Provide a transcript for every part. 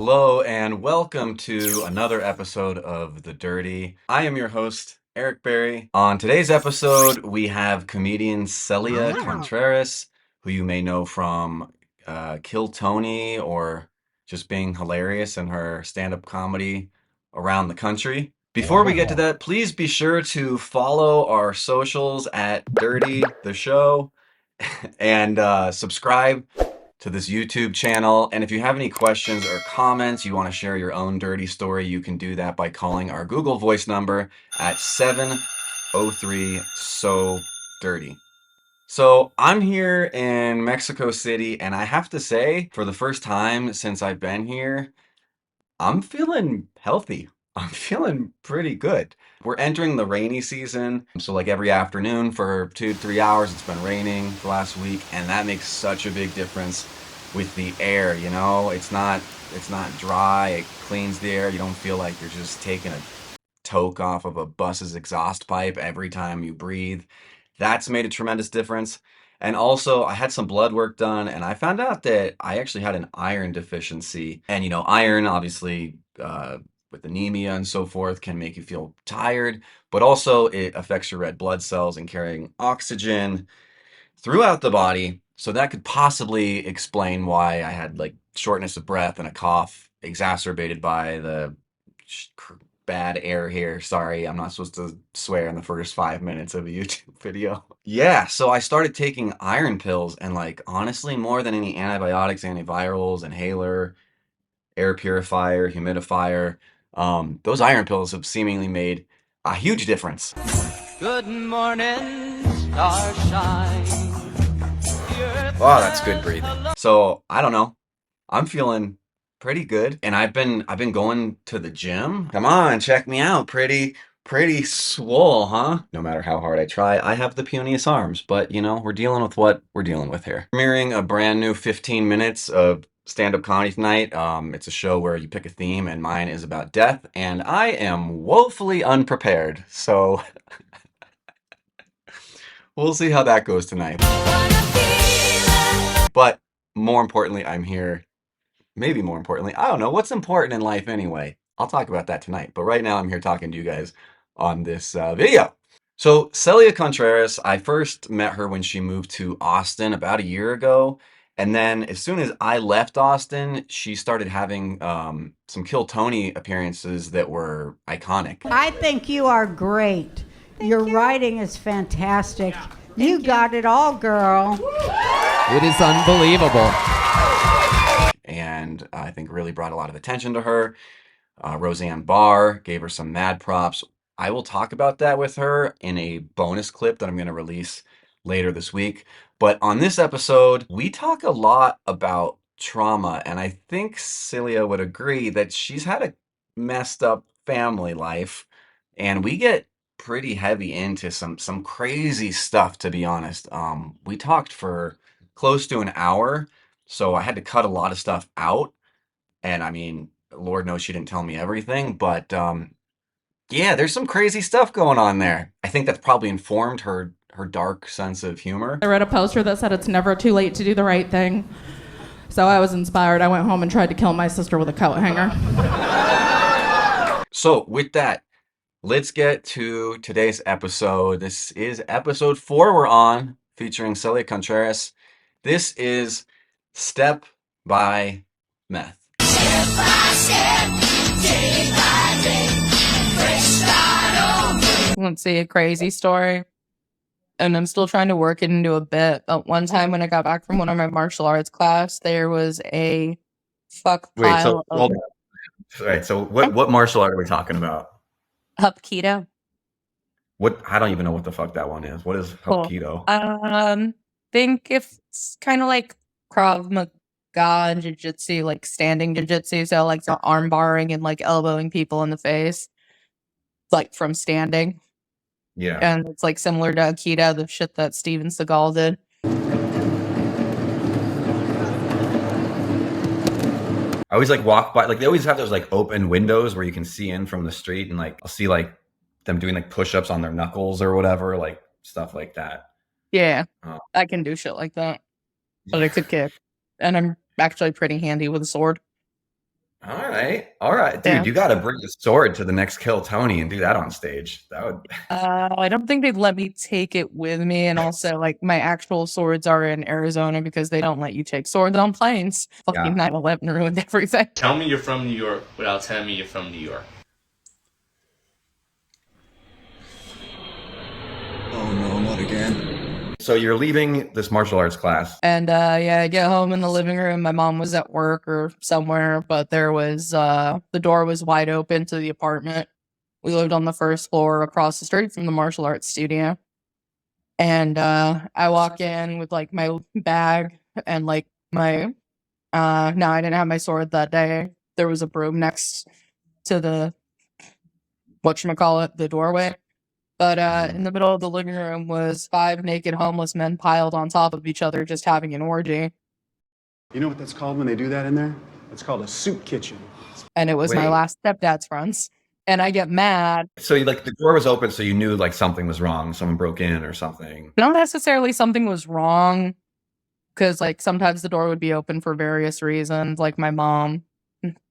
Hello and welcome to another episode of The Dirty. I am your host, Eric Berry. On today's episode, we have comedian Celia Contreras, who you may know from Kill Tony or just being hilarious in her stand-up comedy around the country. Before we get to that, please be sure to follow our socials at Dirty the Show and subscribe to this YouTube channel. And if you have any questions or comments, you want to share your own dirty story, you can do that by calling our Google Voice number at 703-SO-DIRTY. So I'm here in Mexico City, and I have to say, for the first time since I've been here, I'm feeling healthy. I'm feeling pretty good. We're entering the rainy season. So like every afternoon for 2-3 hours, it's been raining the last week, and that makes such a big difference with the air, you know? It's not dry, it cleans the air. You don't feel like you're just taking a toke off of a bus's exhaust pipe every time you breathe. That's made a tremendous difference. And also, I had some blood work done, and I found out that I actually had an iron deficiency. And, iron, obviously, with anemia and so forth, can make you feel tired, but also it affects your red blood cells and carrying oxygen throughout the body. So that could possibly explain why I had like shortness of breath and a cough exacerbated by the bad air here. Sorry, I'm not supposed to swear in the first 5 minutes of a YouTube video. Yeah, so I started taking iron pills, and like honestly, more than any antibiotics, antivirals, inhaler, air purifier, humidifier, those iron pills have seemingly made a huge difference. Good morning, starshine. Wow, that's good breathing. So I don't know. I'm feeling pretty good, and I've been going to the gym. Come on, check me out. Pretty swole, huh? No matter how hard I try, I have the puniest arms, but we're dealing with what we're dealing with here. Premiering a brand new 15 minutes of stand-up comedy tonight. It's a show where you pick a theme, and mine is about death, and I am woefully unprepared. So we'll see how that goes tonight. But more importantly, I'm here. Maybe more importantly, I don't know what's important in life anyway. I'll talk about that tonight. But right now, I'm here talking to you guys on this video. So Celia Contreras, I first met her when she moved to Austin about a year ago. And then as soon as I left Austin, she started having some Kill Tony appearances that were iconic. I think you are great. Your writing is fantastic. You got it all, girl. It is unbelievable. And I think really brought a lot of attention to her. Roseanne Barr gave her some mad props. I will talk about that with her in a bonus clip that I'm going to release later this week. But on this episode, we talk a lot about trauma, and I think Celia would agree that she's had a messed up family life, and we get pretty heavy into some crazy stuff, to be honest. We talked for close to an hour, so I had to cut a lot of stuff out. And I mean, Lord knows she didn't tell me everything, but yeah, there's some crazy stuff going on there. I think that's probably informed her dark sense of humor. I read a poster that said it's never too late to do the right thing. So I was inspired. I went home and tried to kill my sister with a coat hanger. So with that, let's get to today's episode. This is episode 4 we're on, featuring Celia Contreras. This is Step by Meth. Step by step, day by day, fresh start over. Let's see, a crazy story. And I'm still trying to work it into a bit. But one time when I got back from one of my martial arts class, there was a fuck pile of... hold on. Right, so what martial art are we talking about? Hapkido. What? I don't even know what the fuck that one is. What is Hapkido? Think if it's kind of like Krav Maga and jiu-jitsu, like standing jiu-jitsu, so like the arm barring and like elbowing people in the face, like from standing. Yeah. And it's like similar to Aikido, the shit that Steven Seagal did. I always like walk by, like they always have those like open windows where you can see in from the street, and like I'll see like them doing like push-ups on their knuckles or whatever, like stuff like that. Yeah, I can do shit like that. But it's a kick. And I'm actually pretty handy with a sword. All right, Yeah. dude. You got to bring the sword to the next Kill Tony and do that on stage. That would. I don't think they'd let me take it with me, and also like my actual swords are in Arizona because they don't let you take swords on planes. Fucking Yeah. 9/11 ruined everything. Tell me you're from New York without telling me you're from New York. Oh no, not again. So you're leaving this martial arts class. And yeah, I get home in the living room. My mom was at work or somewhere, but there was the door was wide open to the apartment. We lived on the first floor across the street from the martial arts studio. And I walk in with like my bag and like my no, I didn't have my sword that day. There was a broom next to the whatchamacallit, the doorway. But in the middle of the living room was 5 naked homeless men piled on top of each other just having an orgy. You know what that's called when they do that in there? It's called a soup kitchen. And it was my Wait. last stepdad's friends. And I get mad. So you, like the door was open, so you knew like something was wrong. Someone broke in or something. Not necessarily something was wrong, because like sometimes the door would be open for various reasons. Like my mom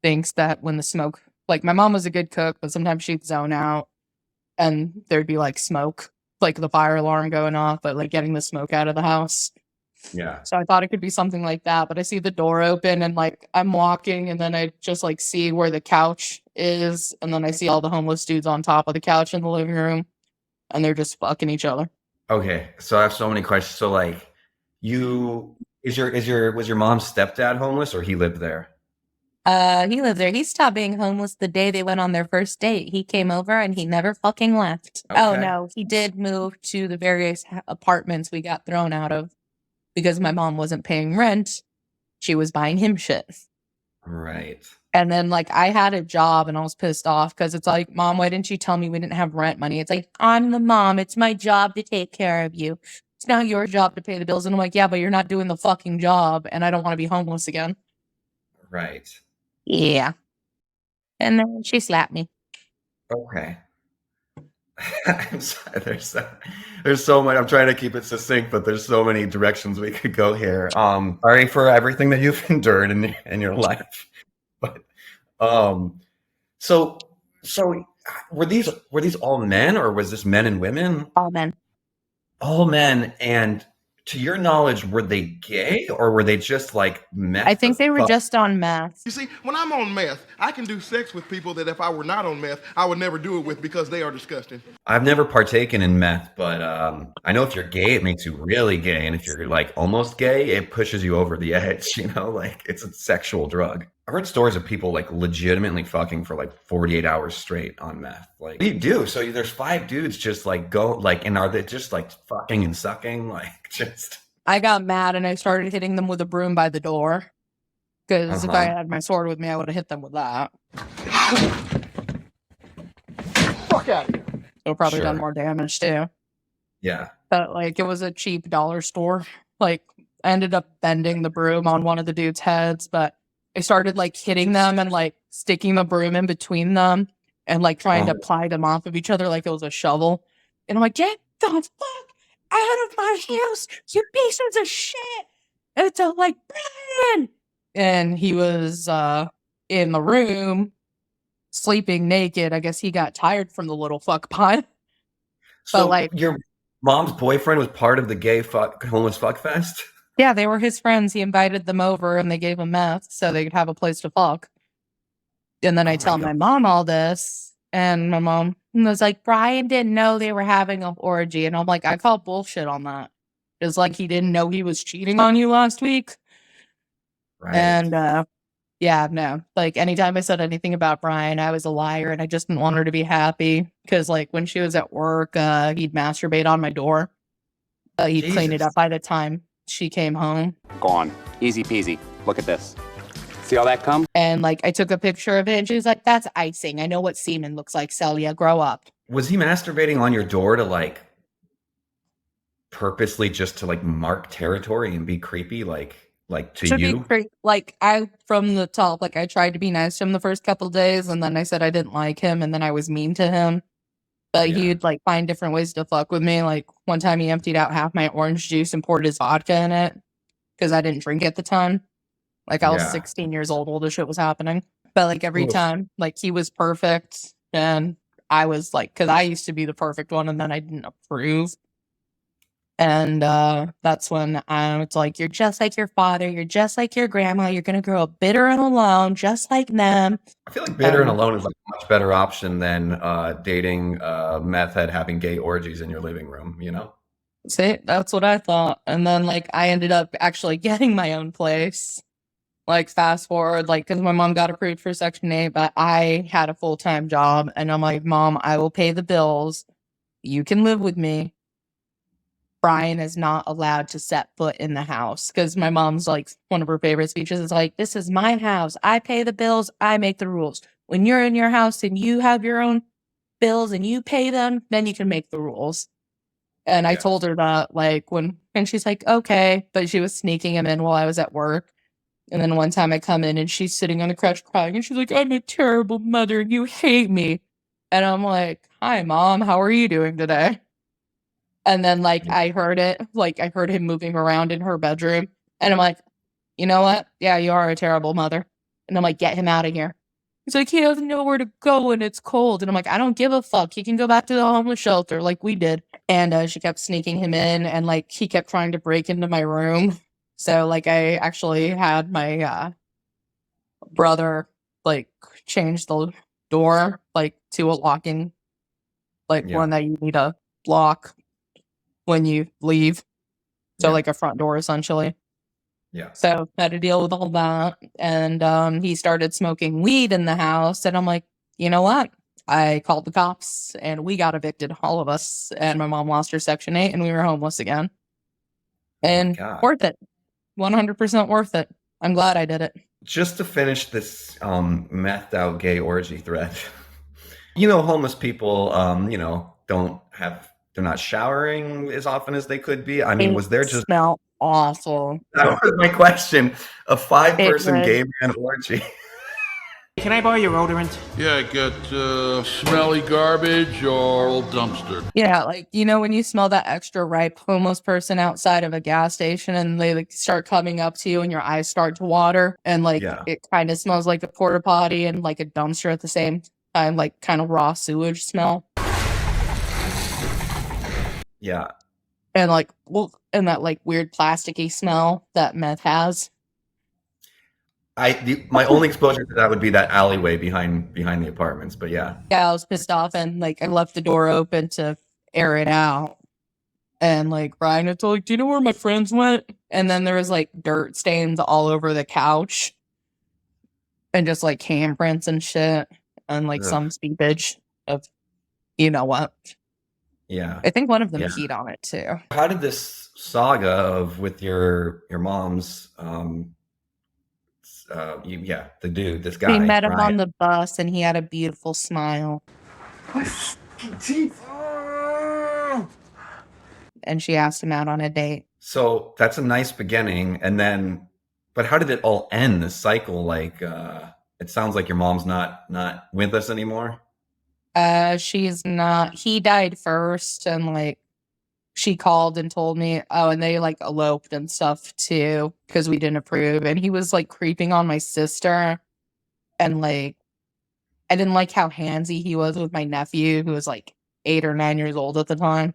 thinks that when the smoke, like my mom was a good cook, but sometimes she'd zone out and there'd be like smoke, like the fire alarm going off, but like getting the smoke out of the house. Yeah. So I thought it could be something like that, but I see the door open and like I'm walking and then I just like see where the couch is and then I see all the homeless dudes on top of the couch in the living room and they're just fucking each other. Okay. So I have so many questions. So like, was your mom's stepdad homeless or he lived there? He lived there. He stopped being homeless the day they went on their first date. He came over and he never fucking left. Oh Okay. no, he did move to the various apartments we got thrown out of because my mom wasn't paying rent. She was buying him shit. Right. And then like I had a job and I was pissed off because it's like, Mom, why didn't you tell me we didn't have rent money? It's like, I'm the mom. It's my job to take care of you. It's not your job to pay the bills. And I'm like, yeah, but you're not doing the fucking job and I don't want to be homeless again. Right. Yeah. And then she slapped me. Okay. I'm sorry, there's so much. I'm trying to keep it succinct, but there's so many directions we could go here. Sorry for everything that you've endured in your life. But so were these all men or was this men and women? All men. All men. And to your knowledge, were they gay or were they just like meth? I think they were just on meth. You see, when I'm on meth, I can do sex with people that if I were not on meth, I would never do it with because they are disgusting. I've never partaken in meth, but I know if you're gay, it makes you really gay. And if you're like almost gay, it pushes you over the edge, like it's a sexual drug. I've heard stories of people like legitimately fucking for like 48 hours straight on meth. Like, what do you do? So there's 5 dudes just like go like, and are they just like fucking and sucking? Like just. I got mad and I started hitting them with a broom by the door. Because if I had my sword with me, I would have hit them with that. Fuck out of here. So probably done more damage too. Yeah. But like it was a cheap dollar store. Like I ended up bending the broom on one of the dude's heads, but I started like hitting them and like sticking the broom in between them and like trying to pry them off of each other like it was a shovel. And I'm like, get the fuck out of my house, you pieces of shit. And it's like, Brian! And he was in the room sleeping naked. I guess he got tired from the little fuck pot. So like your mom's boyfriend was part of the gay homeless fuck fest? Yeah, they were his friends. He invited them over and they gave him meth so they could have a place to fuck. And then I tell my mom all this, and my mom was like, Brian didn't know they were having an orgy. And I'm like, I call bullshit on that. It's like he didn't know he was cheating on you last week. Right. And yeah, no. Like anytime I said anything about Brian, I was a liar and I just didn't want her to be happy. Because like when she was at work, he'd masturbate on my door. He'd clean it up by the time she came home. Gone. Easy peasy. Look at this. See all that cum? And like I took a picture of it and she was like, that's icing. I know what semen looks like, Celia. Grow up. Was he masturbating on your door to like purposely just to like mark territory and be creepy like to you? Like I from the top, like I tried to be nice to him the first couple of days and then I said I didn't like him and then I was mean to him. But he'd like find different ways to fuck with me. Like one time he emptied out half my orange juice and poured his vodka in it because I didn't drink at the time. Like I was 16 years old while this shit was happening. But like every Oof. time, like he was perfect, and I was like, because I used to be the perfect one, and then I didn't approve. And that's when it's like, you're just like your father, you're just like your grandma, you're gonna grow up bitter and alone, just like them. I feel like bitter and alone is like a much better option than dating meth head having gay orgies in your living room, you know? See, that's what I thought. And then like I ended up actually getting my own place. Like fast forward, like because my mom got approved for Section 8, but I had a full-time job, and I'm like, Mom, I will pay the bills. You can live with me. Brian is not allowed to set foot in the house because my mom's like one of her favorite speeches is like, this is my house. I pay the bills. I make the rules. When you're in your house and you have your own bills and you pay them, then you can make the rules. And I told her that and she's like, okay, but she was sneaking him in while I was at work. And then one time I come in and she's sitting on the couch crying and she's like, I'm a terrible mother and you hate me. And I'm like, hi, Mom. How are you doing today? And then I heard him moving around in her bedroom. And I'm like, you know what? Yeah, you are a terrible mother. And I'm like, get him out of here. He's like, he doesn't know where to go when it's cold. And I'm like, I don't give a fuck. He can go back to the homeless shelter like we did. And she kept sneaking him in and he kept trying to break into my room. So I actually had my brother change the door to a locking one that you need to lock when you leave. So a front door essentially. Yeah. So I had to deal with all that. And he started smoking weed in the house. And I'm like, you know what? I called the cops and we got evicted, all of us. And my mom lost her Section 8 and we were homeless again. And worth it. 100% worth it. I'm glad I did it. Just to finish this methed out gay orgy thread. Homeless people, they're not showering as often as they could be. I mean, was there just smell awful? That was my question. A 5-person gay man orgy. Can I borrow your odorant? Yeah, get smelly garbage or old dumpster. Yeah, when you smell that extra ripe homeless person outside of a gas station and they start coming up to you and your eyes start to water and it kind of smells like a porta potty and like a dumpster at the same time, kind of raw sewage smell. Yeah. And and that weird plasticky smell that meth has. My only exposure to that would be that alleyway behind the apartments, but yeah. Yeah, I was pissed off and I left the door open to air it out. And Brian had told do you know where my friends went? And then there was dirt stains all over the couch. And just handprints and shit. And some seepage of you know what. Yeah. I think one of them peed on it too. How did this saga with your mom's the dude, this guy. We met him Brian. on the bus and he had a beautiful smile. My teeth. And she asked him out on a date. So that's a nice beginning. And then, but how did it all end? The cycle, it sounds like your mom's not with us anymore. She's not. He died first and she called and told me, and they eloped and stuff too because we didn't approve. And he was creeping on my sister, and I didn't like how handsy he was with my nephew who was 8 or 9 years old at the time.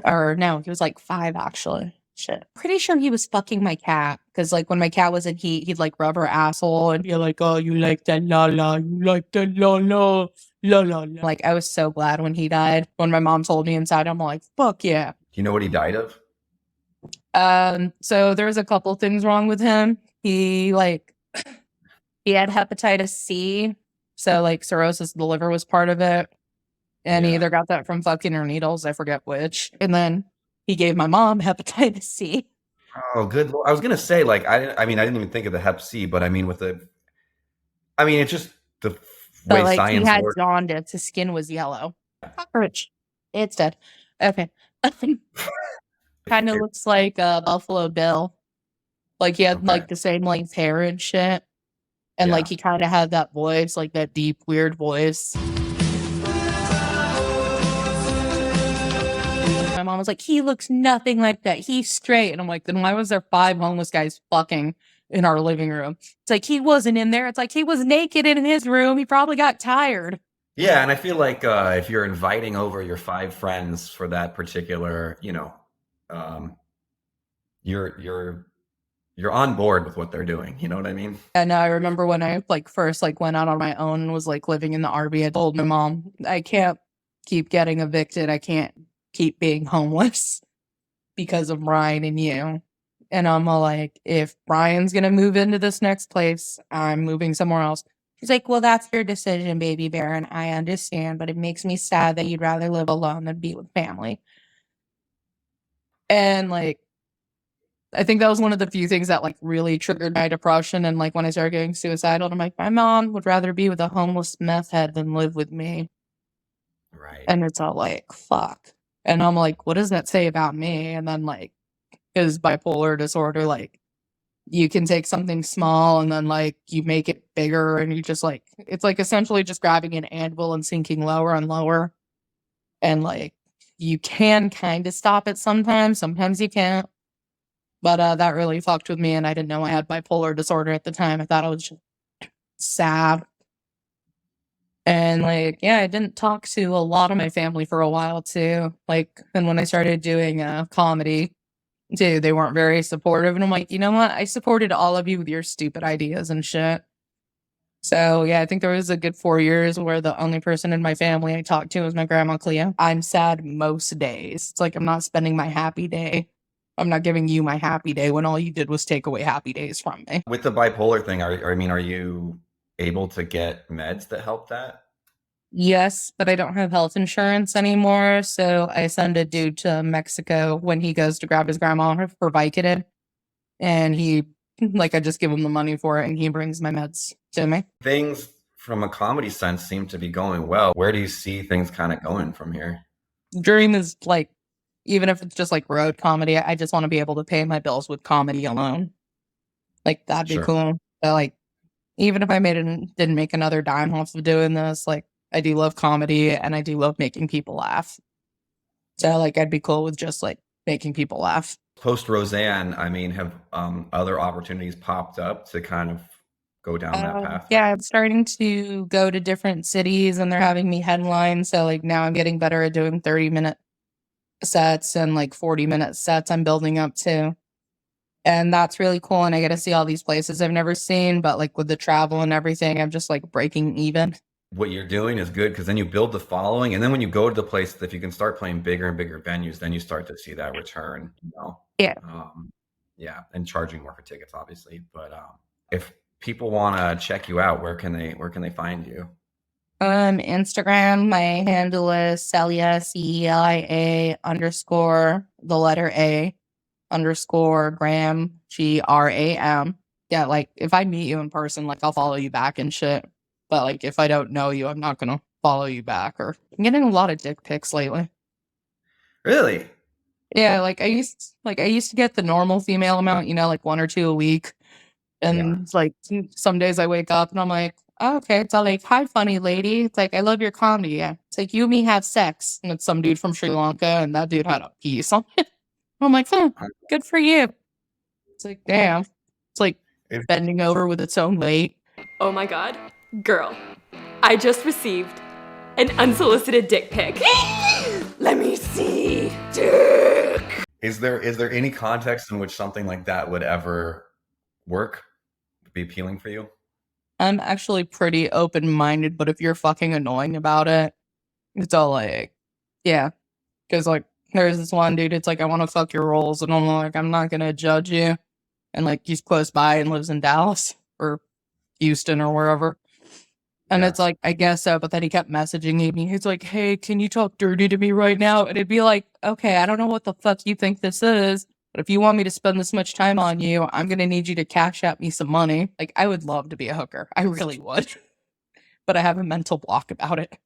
Or no, he was 5 actually. Shit, pretty sure he was fucking my cat because when my cat was in heat, he'd rub her asshole and be like, "Oh, you like that la la, you like that la la la la." I was so glad when he died. When my mom told me inside, I'm like, "Fuck yeah." Do you know what he died of? So there's a couple things wrong with him. He he had hepatitis C, so cirrhosis of the liver was part of it, and he either got that from fucking her needles, I forget which, and then he gave my mom hepatitis C. Oh, good Lord. I was gonna say I didn't even think of the Hep C, but it's just the way But science he had works. jaundice. His skin was yellow. Cockroach. It's dead. Okay. Kind of looks like Buffalo Bill. He had the same length hair and shit. And he kind of had that voice, that deep, weird voice. My mom was like, he looks nothing like that. He's straight. And I'm like, then why was there 5 homeless guys fucking in our living room. It's like, he wasn't in there. It's like, he was naked in his room. He probably got tired. Yeah, and I feel like if you're inviting over your 5 friends for that particular, um, you're on board with what they're doing. You know what I mean? And I remember when I first went out on my own and was living in the RV, I told my mom, I can't keep getting evicted. I can't keep being homeless because of Brian and you. And I'm all like, if Brian's gonna move into this next place, I'm moving somewhere else. She's like, well, that's your decision, baby bear, and I understand, but it makes me sad that you'd rather live alone than be with family. And I think that was one of the few things that really triggered my depression. And when I started getting suicidal, I'm like, my mom would rather be with a homeless meth head than live with me. Right. And it's all like, fuck. And I'm like, what does that say about me? And then his bipolar disorder, you can take something small and then you make it bigger, and you just it's essentially just grabbing an anvil and sinking lower and lower. And you can kind of stop it sometimes you can't. But that really fucked with me, and I didn't know I had bipolar disorder at the time. I thought I was just sad. And I didn't talk to a lot of my family for a while too. And when I started doing comedy too, they weren't very supportive. And I'm like, you know what? I supported all of you with your stupid ideas and shit. So yeah, I think there was a good 4 years where the only person in my family I talked to was my grandma Cleo. I'm sad most days. It's I'm not spending my happy day. I'm not giving you my happy day when all you did was take away happy days from me. With the bipolar thing, are you able to get meds that help that? Yes, but I don't have health insurance anymore, so I send a dude to Mexico when he goes to grab his grandma for Vicodin, and he, I just give him the money for it, and he brings my meds to me. Things from a comedy sense seem to be going well. Where do you see things kind of going from here? Dream is even if it's just road comedy, I just want to be able to pay my bills with comedy alone. That'd be cool. But, even if I didn't make another dime off of doing this, I do love comedy and I do love making people laugh. So I'd be cool with just making people laugh. Post Roseanne, have other opportunities popped up to kind of go down that path? Yeah, I'm starting to go to different cities and they're having me headline. So now I'm getting better at doing 30-minute sets and 40-minute sets I'm building up to. And that's really cool. And I get to see all these places I've never seen, but with the travel and everything, I'm just breaking even. What you're doing is good because then you build the following. And then when you go to the place, if you can start playing bigger and bigger venues, then you start to see that return, Yeah. Yeah. And charging more for tickets, obviously. But if people want to check you out, where can they find you? Instagram, my handle is Celia, CELIA _A_ Graham, GRAM. Yeah, if I meet you in person, I'll follow you back and shit. But if I don't know you, I'm not gonna follow you back. Or I'm getting a lot of dick pics lately. Really? Yeah, I used to get the normal female amount, 1 or 2 a week. And some days I wake up and I'm like, oh, okay. It's all hi, funny lady. It's I love your comedy. Yeah. It's you and me have sex. And it's some dude from Sri Lanka, and that dude had a piece on it. I'm like, good for you. It's damn. It's bending over with its own weight. Oh my god. Girl, I just received an unsolicited dick pic. Let me see. Dick. Is there any context in which something like that would ever work? Be appealing for you? I'm actually pretty open-minded, but if you're fucking annoying about it, it's all yeah. Because there's this one dude, it's I want to fuck your rolls, and I'm not gonna judge you. And he's close by and lives in Dallas or Houston or wherever. And it's I guess so, but then he kept messaging me. He's hey, can you talk dirty to me right now? And it'd be okay, I don't know what the fuck you think this is, but if you want me to spend this much time on you, I'm gonna need you to cash out me some money. I would love to be a hooker. I really would. But I have a mental block about it.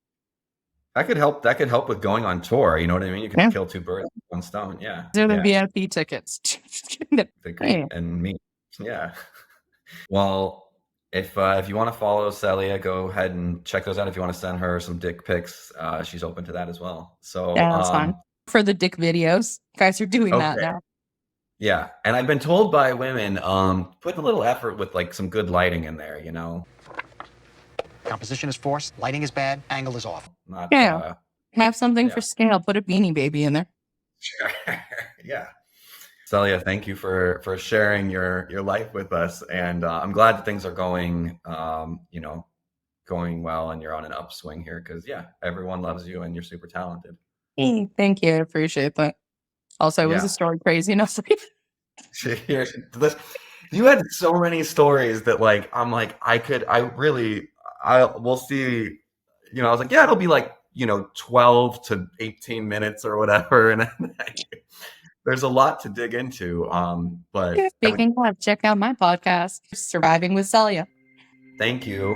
That could help with going on tour. You know what I mean? You can kill 2 birds with 1 stone. Yeah. They're the VIP tickets. And me. Yeah. Well, if you want to follow Celia, go ahead and check those out. If you want to send her some dick pics, she's open to that as well. So yeah, that's fine. For the dick videos, guys are doing that now. Yeah, and I've been told by women, put a little effort with like some good lighting in there, you know. Composition is forced, lighting is bad, angle is off. Not Yeah. Have something yeah. for scale. Put a Beanie Baby in there. Sure. Yeah. Celia, thank you for sharing your life with us, and I'm glad that things are going, going well, and you're on an upswing here. Because yeah, everyone loves you, and you're super talented. Thank you. I appreciate that. Also, was Yeah. the story crazy enough for you? You had so many stories that like we'll see. I was like, yeah, it'll be like 12 to 18 minutes or whatever, and there's a lot to dig into. But Speaking of, check out my podcast, Surviving with Celia. thank you.